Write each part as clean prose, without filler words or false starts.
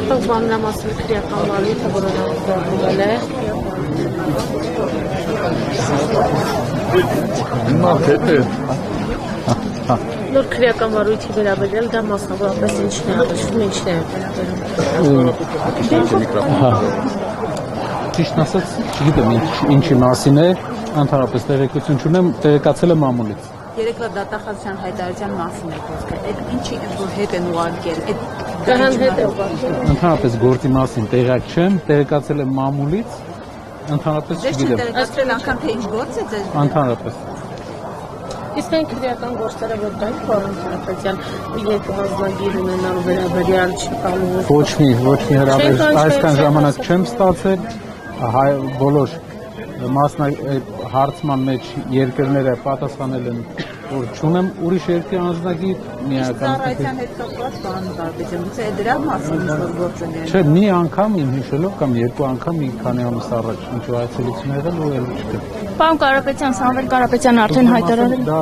Բաննամասն քրեական վարույթը, որը նա ձեռնվել է։ Նոր քրեական վարույթի վերաբերյալ դա մասնավորապես ինչն է հաղորդում, ինչն է Ճիշտ ասած, չգիտեմ ինչի մասին է, ընդհանրապես տեղեկություն չունեմ, տեղեկացել եմ մամուլից։ Երեկվա դատախազության հայտարարության մասին է խոսքը, այդ ինչի որ հետ են ուղարկել, Դրան հետ է ուղարկել։ Ընդհանրապես գործի մասին տեղյակ չեմ, տեղեկացել եմ մամուլից, ընդհանրապես չգիտեմ։ Տեղեկացրել անգամ թե ինչ գործ է ձեզ։ Ընդհանրապես։ Իսկ այն քրեական գործերը որ կային, պարոն Կարապետյան, երկու հանձնագիր ունենալու վերաբերյալ չկալու։ Ոչ մի հրավեր այսքան ժամանակ չեմ ստացել, բոլոր հարցման մեջ երկրները պատասխանել են, որ չունեմ ուրիշ երկրի անձնագիր միական։ Ծառայության հետ կապված բան Կարապետյան, գուցե դրա մասին ինչ-որ գործ ունեն։ Չէ, մի անգամ իմ հիշելով կամ երկու անգամ մի քանի ամիս առաջ ինչ-որ այցելություն եղել ու էլ չկա։ Պարոն Կարապետյան, Սամվել Կարապետյանը արդեն հայտարարել է։ Դա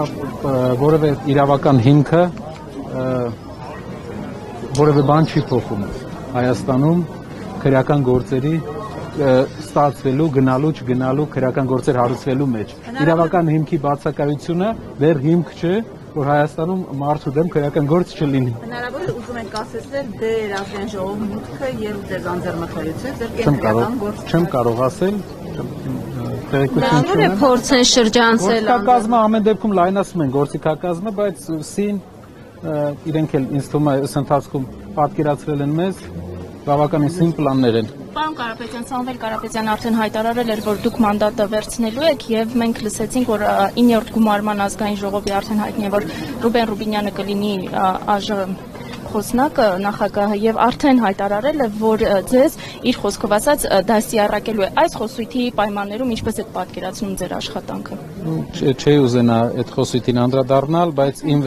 որևէ իրավական հիմքը որևէ բան չի փոխում Հայաստանում քրեական գործերի ստացվելու, գնալու, չգնալու, քրեական գործեր հարուցվելու մեջ։ Իրավական հիմքի բացակայությունը դեռ հիմք չէ, որ Հայաստանում մարդու դեմ քրեական գործ չլինի։ Հնարավոր է ուզում ենք ասել դեր ազգային ժողովի մուտքը եւ ձեր անձեռնմխելիությունը ձեր կենտրոնական գործ։ Չեմ կարող ասել, Բանուր է փորձ են շրջանցել։ Գործիքակազմը ամեն դեպքում լայնացում են գործիքակազմը, բայց սին իրենք էլ ինձ թվում է այս ընթացքում պատկերացրել են մեզ բավականին սին պլաններ են։ Պարոն Կարապետյան, Սամվել Կարապետյանը արդեն հայտարարել էր, որ դուք մանդատը վերցնելու եք եւ մենք լսեցինք, որ 9-րդ գումարման ազգային ժողովի արդեն հայտնի է, որ Ռուբեն Ռուբինյանը կլինի ԱԺ խոսնակը նախագահը եւ արդեն հայտարարել է, որ ձեզ իր խոսքով ասած դասիարակելու է այս խոսույթի պայմաններում ինչպես եք պատկերացնում ձեր աշխատանքը։ Չէի ուզենա այդ խոսույթին անդրադառնալ, բայց իմ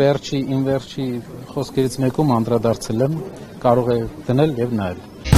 վերջի խոսքերից մեկում անդրադարձել եմ, կարող է դնել եւ նայել։